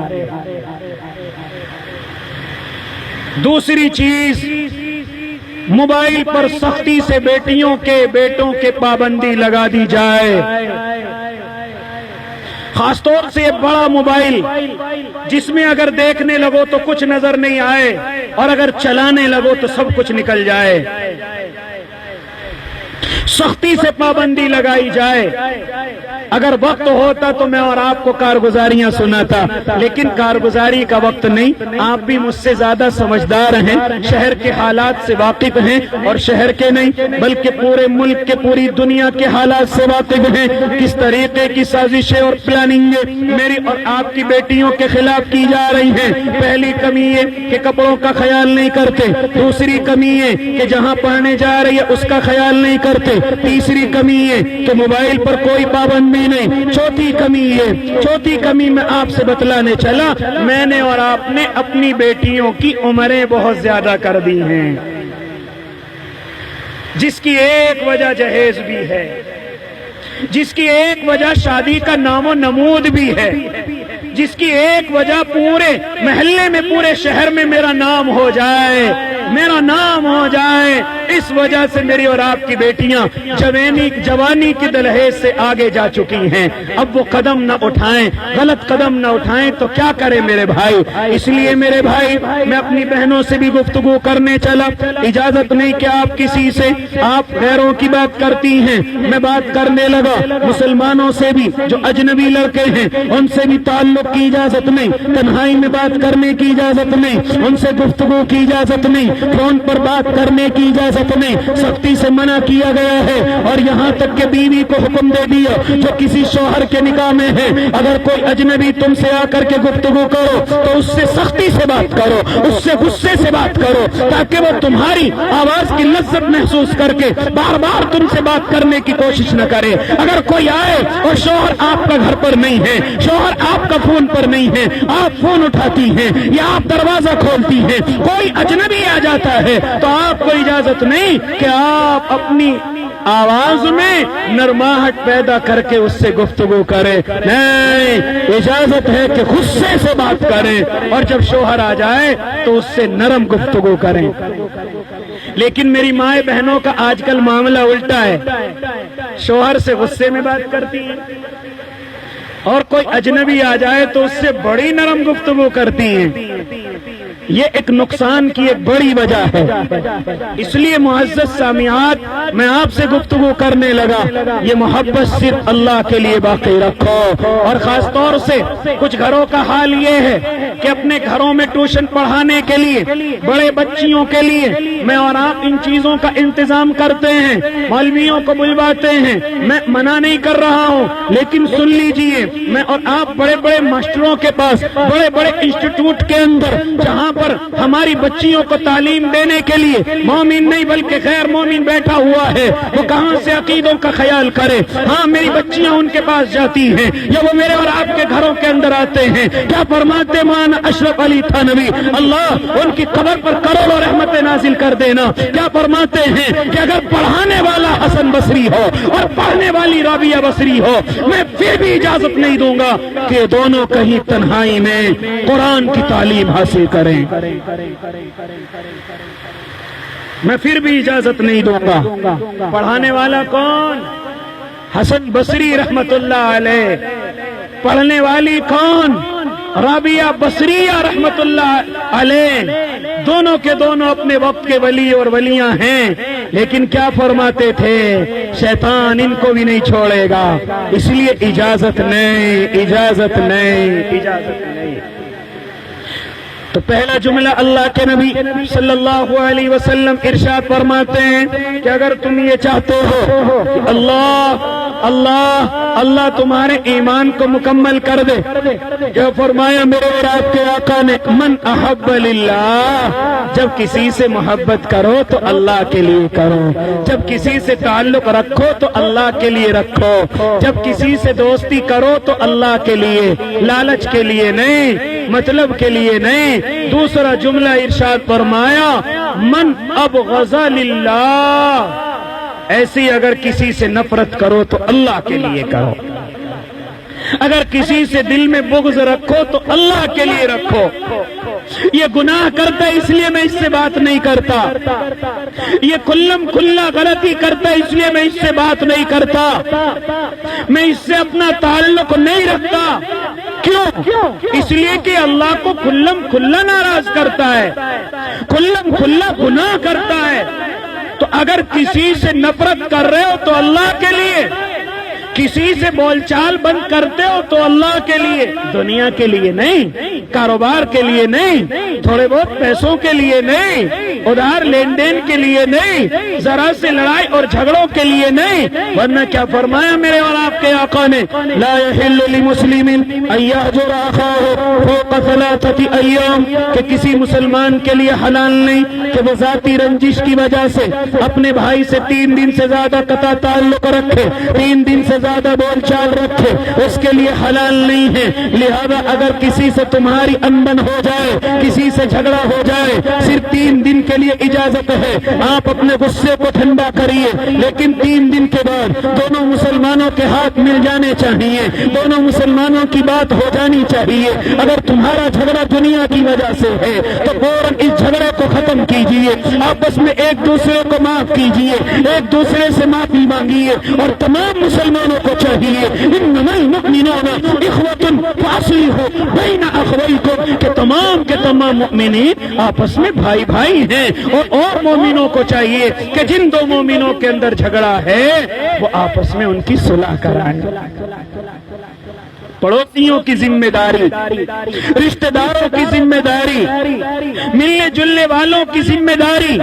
دوسری چیز، موبائل پر سختی سے بیٹیوں کے بیٹوں کے پابندی لگا دی جائے، خاص طور سے یہ بڑا موبائل جس میں اگر دیکھنے لگو تو کچھ نظر نہیں آئے اور اگر چلانے لگو تو سب کچھ نکل جائے، سختی سے پابندی لگائی جائے۔ اگر وقت ہوتا تو میں اور آپ کو کارگزاریاں سناتا، لیکن کارگزاری کا وقت نہیں۔ آپ بھی مجھ سے زیادہ سمجھدار ہیں، شہر کے حالات سے واقف ہیں، اور شہر کے نہیں بلکہ پورے ملک کے، پوری دنیا کے حالات سے واقف ہیں۔ کس طریقے کی سازشیں اور پلاننگیں میری اور آپ کی بیٹیوں کے خلاف کی جا رہی ہیں۔ پہلی کمی یہ کہ کپڑوں کا خیال نہیں کرتے، دوسری کمی یہ کہ جہاں پڑھنے جا رہی ہے اس کا خیال نہیں کرتے، تیسری کمی یہ کہ موبائل پر کوئی پابندی نہیں، چوتھی کمی میں آپ سے بتلانے چلا، میں نے اور آپ نے اپنی بیٹیوں کی عمریں بہت زیادہ کر دی ہیں، جس کی ایک وجہ جہیز بھی ہے، جس کی ایک وجہ شادی کا نام و نمود بھی ہے، جس کی ایک وجہ پورے محلے میں، پورے شہر میں میرا نام ہو جائے، اس وجہ سے میری اور آپ کی بیٹیاں جوانی کی دہلیز سے آگے جا چکی ہیں۔ اب وہ قدم نہ اٹھائیں، غلط قدم نہ اٹھائیں تو کیا کریں میرے بھائی؟ اس لیے میرے بھائی میں اپنی بہنوں سے بھی گفتگو کرنے چلا، اجازت نہیں کہ آپ کسی سے، آپ غیروں کی بات کرتی ہیں، میں بات کرنے لگا مسلمانوں سے بھی، جو اجنبی لڑکے ہیں ان سے بھی تعلق کی اجازت نہیں، تنہائی میں بات کرنے کی اجازت نہیں، ان سے گفتگو کی اجازت نہیں، فون پر بات کرنے کی اجازت نہیں، سختی سے منع کیا گیا ہے۔ اور یہاں تک کہ بیوی کو حکم دے دیا جو کسی شوہر کے نکاح میں ہے، اگر کوئی اجنبی تم سے آ کر کے گفتگو کرو تو اس سے سختی سے بات کرو، اس سے غصے سے بات کرو، تاکہ وہ تمہاری آواز کی لذت محسوس کر کے بار بار تم سے بات کرنے کی کوشش نہ کرے۔ اگر کوئی آئے اور شوہر آپ کا گھر پر نہیں ہے، شوہر آپ کا فون پر نہیں ہے، آپ فون اٹھاتی ہیں یا آپ دروازہ کھولتی ہیں، کوئی اجنبی آ جاتا ہے تو آپ کو اجازت نہیں کہ آپ اپنی آواز میں نرماہٹ پیدا کر کے اس سے گفتگو کریں، نہیں، اجازت ہے کہ غصے سے بات کریں، اور جب شوہر آ جائے تو اس سے نرم گفتگو کریں۔ لیکن میری مائیں بہنوں کا آج کل معاملہ الٹا ہے، شوہر سے غصے میں بات کرتی ہیں، اور کوئی اجنبی آ جائے تو اس سے بڑی نرم گفتگو کرتی ہیں۔ یہ ایک نقصان کی ایک بڑی وجہ ہے۔ اس لیے معزز سامعات، میں آپ سے گفتگو کرنے لگا، یہ محبت صرف اللہ کے لیے باقی رکھو۔ اور خاص طور سے کچھ گھروں کا حال یہ ہے کہ اپنے گھروں میں ٹیوشن پڑھانے کے لیے، بڑے بچیوں کے لیے میں اور آپ ان چیزوں کا انتظام کرتے ہیں، مولویوں کو بلواتے ہیں۔ میں منع نہیں کر رہا ہوں، لیکن سن لیجئے، میں اور آپ بڑے بڑے ماسٹروں کے پاس، بڑے بڑے انسٹیٹیوٹ کے اندر، جہاں پر ہماری بچیوں کو تعلیم دینے کے لیے مومن نہیں بلکہ غیر مومن بیٹھا ہوا ہے، وہ کہاں سے عقیدوں کا خیال کرے؟ ہاں، میری بچیاں ان کے پاس جاتی ہیں یا وہ میرے اور آپ کے گھروں کے اندر آتے ہیں۔ کیا فرماتے مولانا اشرف علی تھانوی، اللہ ان کی قبر پر کروڑوں رحمتیں نازل کر دینا، کیا فرماتے ہیں کہ اگر پڑھانے والا حسن بصری ہو اور پڑھنے والی رابعہ بصری ہو، میں پھر بھی اجازت نہیں دوں گا کہ دونوں کہیں تنہائی میں قرآن کی تعلیم حاصل کریں، میں پھر بھی اجازت نہیں دوں گا۔ پڑھانے والا کون؟ حسن بصری رحمت اللہ علیہ۔ پڑھنے والی کون؟ رابعہ بصریہ رحمت اللہ علیہ۔ دونوں کے دونوں اپنے وقت کے ولی اور ولیاں ہیں، لیکن کیا فرماتے تھے؟ شیطان ان کو بھی نہیں چھوڑے گا، اس لیے اجازت نہیں، اجازت نہیں، اجازت نہیں۔ تو پہلا جملہ اللہ کے نبی صلی اللہ علیہ وسلم ارشاد فرماتے ہیں کہ اگر تم یہ چاہتے ہو کہ اللہ تمہارے ایمان کو مکمل کر دے، جو فرمایا میرے اور آپ کے آقا نے، من احب للہ، جب کسی سے محبت کرو تو اللہ کے لیے کرو، جب کسی سے تعلق رکھو تو اللہ کے لیے رکھو، جب کسی سے دوستی کرو تو اللہ کے لیے، لالچ کے لیے نہیں، مطلب کے لیے نہیں۔ دوسرا جملہ ارشاد فرمایا، من ابغض للہ، ایسی اگر کسی سے نفرت کرو تو اللہ کے لیے کرو، اگر کسی سے دل میں بغض رکھو تو اللہ کے لیے رکھو۔ یہ گناہ کرتا ہے اس لیے میں اس سے بات نہیں کرتا، یہ کلم کھلا غلطی کرتا ہے اس لیے میں اس سے بات نہیں کرتا، میں اس سے اپنا تعلق نہیں رکھتا۔ کیوں؟ اس لیے کہ اللہ کو کلم کھلا ناراض کرتا ہے، کلم کھلا گناہ کرتا ہے۔ تو اگر کسی سے نفرت کر رہے ہو تو اللہ کے لیے، کسی سے بول چال بند کرتے ہو تو اللہ کے لیے، دنیا کے لیے نہیں، کاروبار کے لیے نہیں، تھوڑے بہت پیسوں کے لیے نہیں، ادھار لین دین کے لیے نہیں، ذرا سے لڑائی اور جھگڑوں کے لیے نہیں، ورنہ کیا فرمایا میرے اور آپ کے آقا نے، لا یحل لمسلم ان یہجر اخاہ فوق ثلاثۃ ایام، کہ کسی مسلمان کے لیے حلال نہیں کہ وہ ذاتی رنجش کی وجہ سے اپنے بھائی سے 3 دن سے زیادہ قطع تعلق رکھے، 3 دن سے زیادہ بول چال رکھے، اس کے لیے حلال نہیں ہے۔ لہذا اگر کسی سے تمہاری انبن ہو جائے، کسی سے جھگڑا ہو جائے، صرف 3 دن کے لیے اجازت ہے، آپ اپنے غصے کو ٹھنڈا کریے، لیکن 3 دن کے بعد دونوں مسلمانوں کے ہاتھ مل جانے چاہیے، دونوں مسلمانوں کی بات ہو جانی چاہیے۔ اگر تمہارا جھگڑا دنیا کی وجہ سے ہے تو فوراً اس جھگڑے کو ختم کیجیے، آپس میں ایک دوسرے کو معاف کیجیے، ایک دوسرے سے معافی مانگیے، اور تمام مسلمانوں کو چاہیے انما المؤمنون اخوۃ فاصلحوا بین اخویکم، کہ تمام مؤمنین آپس میں بھائی بھائی ہیں، اور مومنوں کو چاہیے کہ جن 2 مومنوں کے اندر جھگڑا ہے وہ آپس میں ان کی صلح کرائیں۔ پڑوسیوں کی ذمہ داری، رشتہ داروں کی ذمہ داری، ملنے جلنے والوں کی ذمہ داری،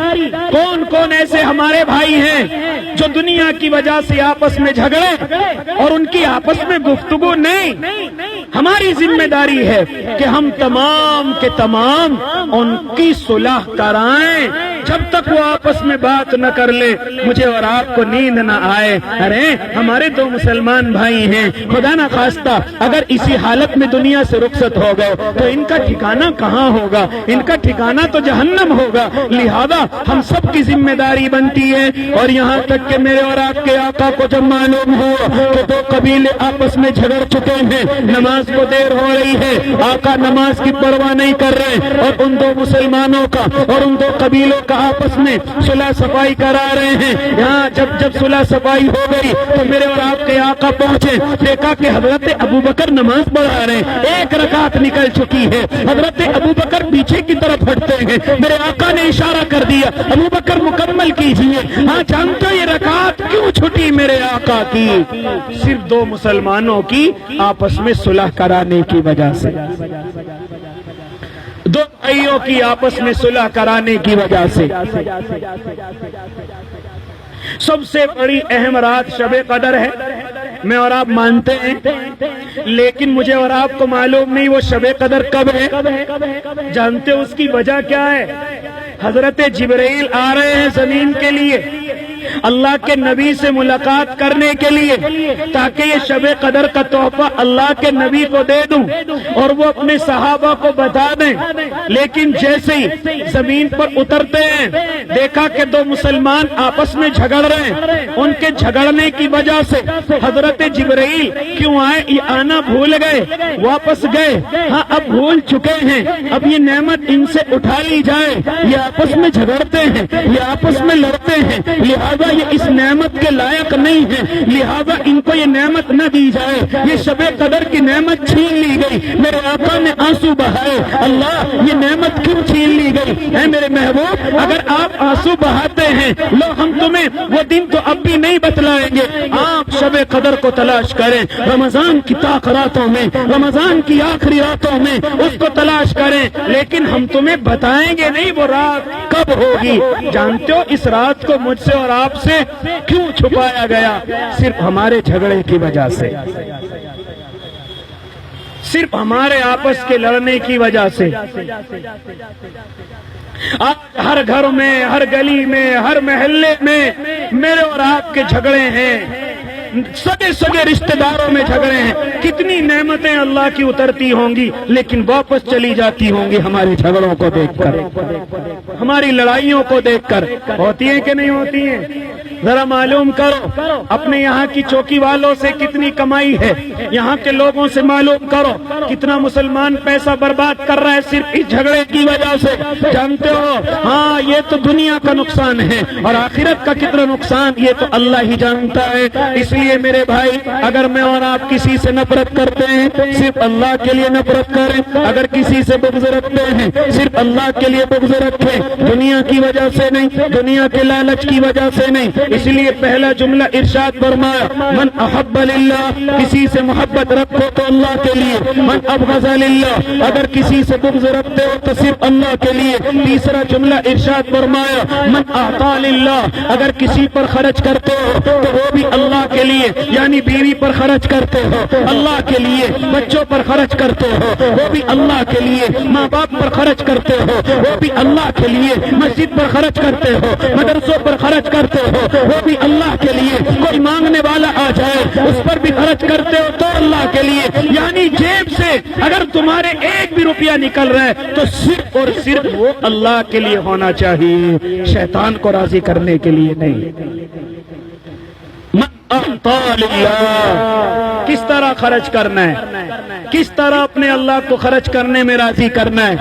کون کون ایسے ہمارے بھائی ہیں جو دنیا کی وجہ سے آپس میں جھگڑے اور ان کی آپس میں گفتگو نہیں؟ ہماری ذمہ داری ہے کہ ہم تمام کے تمام ان کی صلح کرائیں، جب تک وہ آپس میں بات نہ کر لے مجھے اور آپ کو نیند نہ آئے۔ ارے ہمارے 2 مسلمان بھائی ہیں، خدا نہ خواستہ اگر اسی حالت میں دنیا سے رخصت ہو گئے تو ان کا ٹھکانہ کہاں ہوگا؟ ان کا ٹھکانہ تو جہنم ہوگا۔ لہذا ہم سب کی ذمہ داری بنتی ہے، اور یہاں تک کہ میرے اور آپ کے آقا کو جب معلوم ہو کہ 2 قبیلے آپس میں جھگڑ چکے ہیں، نماز کو دیر ہو رہی ہے، آقا نماز کی پرواہ نہیں کر رہے، اور ان 2 مسلمانوں کا اور ان 2 قبیلوں کا آپس میں صلح صفائی کرا رہے ہیں۔ یہاں جب صلح صفائی ہو گئی تو میرے اور آپ کے آقا پہنچے، دیکھا کہ حضرت ابوبکر نماز پڑھا رہے ہیں، 1 رکعت نکل چکی ہے، حضرت ابوبکر پیچھے کی طرف ہٹتے ہیں، میرے آقا نے اشارہ کر دیا ابوبکر مکمل کیجئے۔ ہاں جانتے ہو یہ رکعت کیوں چھٹی میرے آقا کی؟ صرف 2 مسلمانوں کی آپس میں صلح کرانے کی وجہ سے، 2 بھائیوں کی آپس میں صلح کرانے کی وجہ سے۔ سب سے بڑی اہم رات شب قدر ہے، میں اور آپ مانتے ہیں، لیکن مجھے اور آپ کو معلوم نہیں وہ شب قدر کب ہے۔ جانتے اس کی وجہ کیا ہے؟ حضرت جبرائیل آ رہے ہیں زمین کے لیے اللہ کے نبی سے ملاقات کرنے کے لیے، تاکہ یہ شب قدر کا تحفہ اللہ کے نبی کو دے دوں اور وہ اپنے صحابہ کو بتا دیں۔ لیکن جیسے ہی زمین پر اترتے ہیں، دیکھا کہ 2 مسلمان آپس میں جھگڑ رہے ہیں، ان کے جھگڑنے کی وجہ سے حضرت جبرائیل کیوں آئے یہ آنا بھول گئے، واپس گئے۔ ہاں اب بھول چکے ہیں، اب یہ نعمت ان سے اٹھا لی جائے، یہ آپس میں جھگڑتے ہیں، یہ آپس میں لڑتے ہیں، لہذا یہ اس نعمت کے لائق نہیں ہے، لہذا ان کو یہ نعمت نہ دی جائے، یہ شب قدر کی نعمت چھین لی گئی۔ میرے آقا نے آنسو بہائے، اللہ یہ نعمت کیوں چھین لی گئی؟ اے میرے محبوب اگر آپ آنسو بہاتے ہیں، لو ہم تمہیں وہ دن تو اب بھی نہیں بتلائیں گے، آپ شب قدر کو تلاش کریں، رمضان کی طاق راتوں میں، رمضان کی آخری راتوں میں اس کو تلاش کریں، لیکن ہم تمہیں بتائیں گے نہیں وہ رات کب ہوگی۔ جانتے ہو اس رات کو مجھ سے اور آپ سے کیوں چھپایا گیا؟ صرف ہمارے جھگڑے کی وجہ سے، صرف ہمارے آپس کے لڑنے کی وجہ سے۔ آج ہر گھر میں، ہر گلی میں، ہر محلے میں میرے اور آپ کے جھگڑے ہیں، سگے رشتہ داروں میں جھگڑے ہیں۔ کتنی نعمتیں اللہ کی اترتی ہوں گی لیکن واپس چلی جاتی ہوں گی ہمارے جھگڑوں کو دیکھ کر، ہماری لڑائیوں کو دیکھ کر۔ ہوتی ہیں کہ نہیں ہوتی ہیں؟ ذرا معلوم کرو، اپنے یہاں کی چوکی والوں سے کتنی کمائی ہے، یہاں کے لوگوں سے معلوم کرو کتنا مسلمان پیسہ برباد کر رہا ہے صرف اس جھگڑے کی وجہ سے۔ جانتے ہو ہاں یہ تو دنیا کا نقصان ہے، اور آخرت کا کتنا نقصان یہ تو اللہ ہی جانتا ہے۔ اس لیے میرے بھائی اگر میں اور آپ کسی سے نفرت کرتے ہیں صرف اللہ کے لیے نفرت کریں، اگر کسی سے بغض رکھتے ہیں صرف اللہ کے لیے بغض رکھیں، دنیا کی وجہ سے نہیں، دنیا کے لالچ کی وجہ سے نہیں، اس لیے پہلا جملہ ارشاد فرمایا من احب للہ، کسی سے محبت رکھو تو اللہ کے لیے، من ابغض للہ، اگر کسی سے بغض رکھتے ہو تو صرف اللہ کے لیے۔ تیسرا جملہ ارشاد فرمایا من اعطا للہ، اگر کسی پر خرچ کرتے ہو تو وہ بھی اللہ کے لیے، یعنی بیوی پر خرچ کرتے ہو اللہ کے لیے، بچوں پر خرچ کرتے ہو وہ بھی اللہ کے لیے، ماں باپ پر خرچ کرتے ہو وہ بھی اللہ کے لیے، مسجد پر خرچ کرتے ہو، مدرسوں پر خرچ کرتے ہو وہ بھی اللہ کے لیے، کوئی مانگنے والا آ جائے اس پر بھی خرچ کرتے ہو تو اللہ کے لیے، یعنی جیب سے اگر تمہارے ایک بھی روپیہ نکل رہا ہے تو صرف اور صرف وہ اللہ کے لیے ہونا چاہیے، شیطان کو راضی کرنے کے لیے نہیں۔ کس طرح خرچ کرنا ہے، کس طرح اپنے اللہ کو خرچ کرنے میں راضی کرنا ہے۔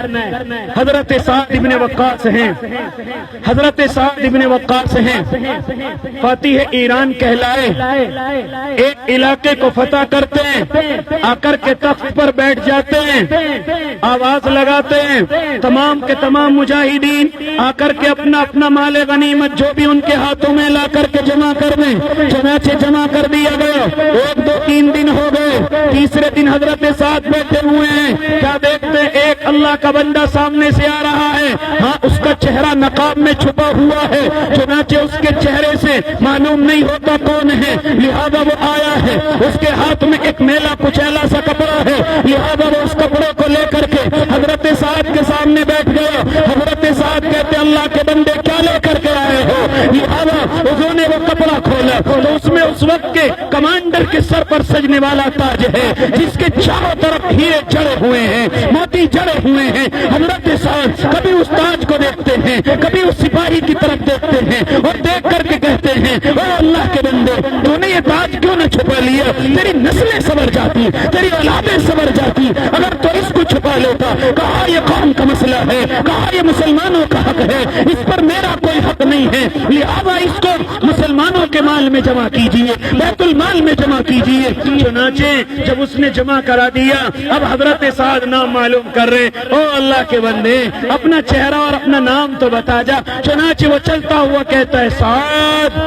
حضرت سعد ابن وقاص ہیں، حضرت سعد ابن وقاص ہیں، فاتح ایران کہلائے، ایک علاقے کو فتح کرتے ہیں، آ کر کے تخت پر بیٹھ جاتے ہیں، آواز لگاتے ہیں، تمام کے تمام مجاہدین آ کر کے اپنا اپنا مال غنیمت جو بھی ان کے ہاتھوں میں لا کر کے جمع کر دیں، چنانچہ جمع کر دیا گیا۔ 1 2 3 دن ہو گئے، تیسرے دن حضرت سعد بیٹھے ہوئے ہیں، کیا دیکھتے ہیں ایک اللہ کا بندہ سامنے سے آ رہا ہے، ہاں اس کا چہرہ نقاب میں چھپا ہوا ہے، چنانچہ اس کے چہرے سے معلوم نہیں ہوتا کون ہے، لہذا وہ آیا ہے، اس کے ہاتھ میں ایک میلا کچیلا سا کپڑا ہے، لہذا وہ اس کپڑے کو لے کر کے حضرت سعد کے سامنے بیٹھ گیا۔ حضرت سعد کہتے اللہ کے بندے کیا لے کر کے آئے ہو، لہذا انہوں نے وہ کپڑا کھولا تو اس میں اس وقت کے کمانڈر کے سر پر سجنے والا تاج ہے، جس کے چاروں طرف ہیرے جڑے ہوئے ہیں، موتی جڑے ہوئے ہیں۔ حضرت سعد کبھی اس تاج کو دیکھتے ہیں، کبھی اس سپاہی کی طرف دیکھتے ہیں اور دیکھ کر کے کہتے ہیں اے اللہ کے بندے تو نے یہ تاج کیوں نہ چھپا لیا، تیری نسلیں سنور جاتی، تیری اولادیں سنور جاتی اگر تو اس کو چھپا لیتا۔ کہا یہ قوم کا مسئلہ ہے، کہا یہ مسلمانوں کا حق ہے، اس پر میرا کوئی حق نہیں ہے، لہذا اس کو مسلمانوں کے مال میں جمع کیجئے، بیت المال میں جمع کیجئے۔ چنانچہ جب اس نے جمع کرا دیا، اب حضرت سعد نام معلوم کر رہے، او اللہ کے بندے اپنا چہرہ اور اپنا نام تو بتا جا۔ چنانچہ وہ چلتا ہوا کہتا ہے سعد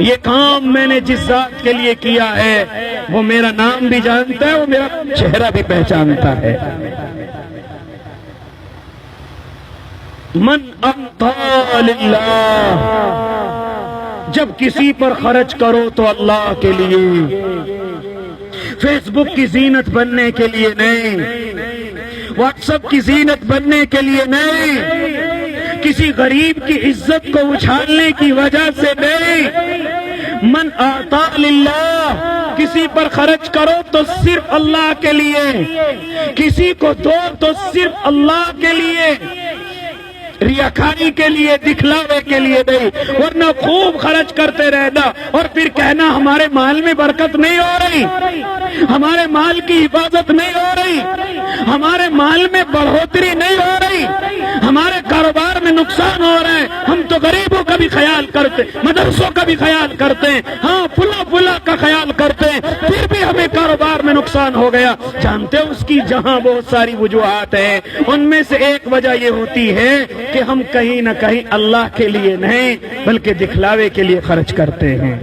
یہ کام میں نے جس ذات کے لیے کیا ہے وہ میرا نام بھی جانتا ہے، وہ میرا چہرہ بھی پہچانتا ہے۔ من اعطا للہ، جب کسی پر خرچ کرو تو اللہ کے لیے، فیس بک کی زینت بننے کے لیے نہیں، واٹس ایپ کی زینت بننے کے لیے نہیں، کسی غریب کی عزت کو اچھالنے کی وجہ سے نہیں۔ من اعطا للہ، کسی پر خرچ کرو تو صرف اللہ کے لیے، کسی کو دو تو صرف اللہ کے لیے، ریاکاری کے لیے، دکھلاوے کے لیے نہیں، ورنہ خوب خرچ کرتے رہنا اور پھر کہنا ہمارے مال میں برکت نہیں ہو رہی، ہمارے مال کی حفاظت نہیں ہو رہی، ہمارے مال میں بڑھوتری نہیں ہو رہی، ہمارے کاروبار میں نقصان ہو رہا ہے، ہم تو غریبوں کا بھی خیال کرتے، مدرسوں کا بھی خیال کرتے ہیں، ہاں پلا کا خیال کرتے ہیں، پھر بھی ہمیں کاروبار میں نقصان ہو گیا۔ جانتے ہیں اس کی جہاں بہت ساری وجوہات ہیں، ان میں سے ایک وجہ یہ ہوتی ہے کہ ہم کہیں نہ کہیں اللہ کے لیے نہیں بلکہ دکھلاوے کے لیے خرچ کرتے ہیں۔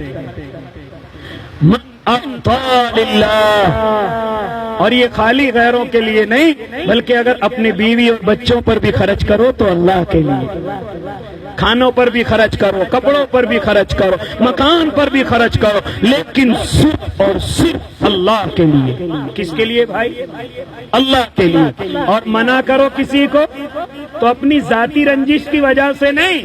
من اعطا للہ، اور یہ خالی غیروں کے لیے نہیں بلکہ اگر اپنی بیوی اور بچوں پر بھی خرچ کرو تو اللہ کے لیے، کھانوں پر بھی خرچ کرو، کپڑوں پر بھی خرچ کرو، مکان پر بھی خرچ کرو، لیکن صرف اور صرف اللہ کے لیے۔ کس کے لیے بھائی؟ اللہ کے لیے۔ اور منع کرو کسی کو تو اپنی ذاتی رنجش کی وجہ سے نہیں،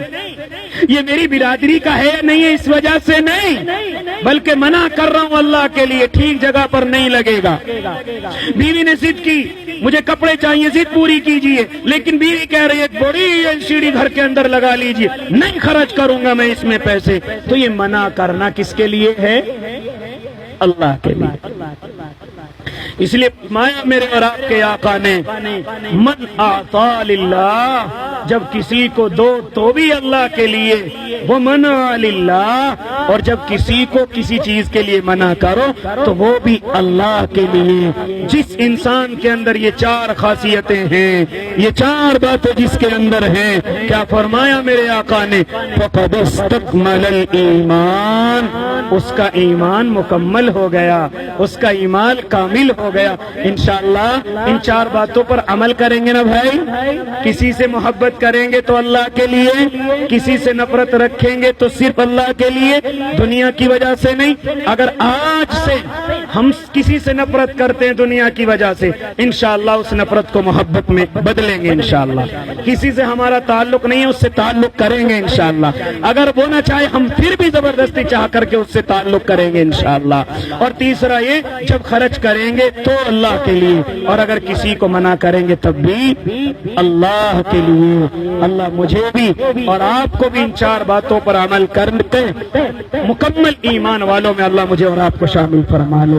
یہ میری برادری کا ہے نہیں ہے اس وجہ سے نہیں، بلکہ منع کر رہا ہوں اللہ کے لیے، ٹھیک جگہ پر نہیں لگے گا۔ بیوی نے ضد کی مجھے کپڑے چاہیے، ضد پوری کیجئے، لیکن بیوی کہہ رہی ہے ایک بڑی LCD گھر کے اندر لگا لیجئے، نہیں خرچ کروں گا میں اس میں پیسے، تو یہ منع کرنا کس کے لیے ہے؟ اللہ کے لیے۔ اس لیے مایا میرے اور آپ کے آقا نے من اعطا للہ، جب کسی کو دو تو بھی اللہ کے لیے، وہ منع للہ، اور جب کسی کو کسی چیز کے لیے منع کرو تو وہ بھی اللہ کے لیے. جس انسان کے اندر یہ 4 خاصیتیں ہیں، یہ 4 باتیں جس کے اندر ہیں، کیا فرمایا میرے آقا نے؟ فَقَدْ اسْتَكْمَلَ الْإِيمَانِ، اس کا ایمان مکمل ہو گیا، اس کا ایمان کامل ہو گیا. انشاءاللہ ان 4 باتوں پر عمل کریں گے نا بھائی. کسی سے محبت کریں گے تو اللہ کے لیے، کسی سے نفرت رکھیں گے تو صرف اللہ کے لیے، دنیا کی وجہ سے نہیں. اگر آج سے ہم کسی سے نفرت کرتے ہیں دنیا کی وجہ سے، انشاءاللہ اس نفرت کو محبت میں بدلیں گے انشاءاللہ. کسی سے ہمارا تعلق نہیں ہے، اس سے تعلق کریں گے انشاءاللہ. اگر وہ نہ چاہے ہم پھر بھی زبردستی چاہ کر کے اس سے تعلق کریں گے انشاءاللہ. اور تیسرا یہ، جب خرچ کریں گے تو اللہ کے لیے، اور اگر کسی کو منع کریں گے تب بھی اللہ کے لیے. اللہ مجھے بھی اور آپ کو بھی ان 4 باتوں پر عمل کرتے مکمل ایمان والوں میں اللہ مجھے اور آپ کو شامل فرما لے.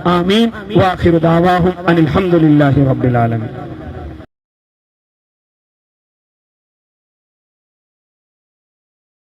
آمین. وآخر دعواہم ان الحمدللہ رب العالمین.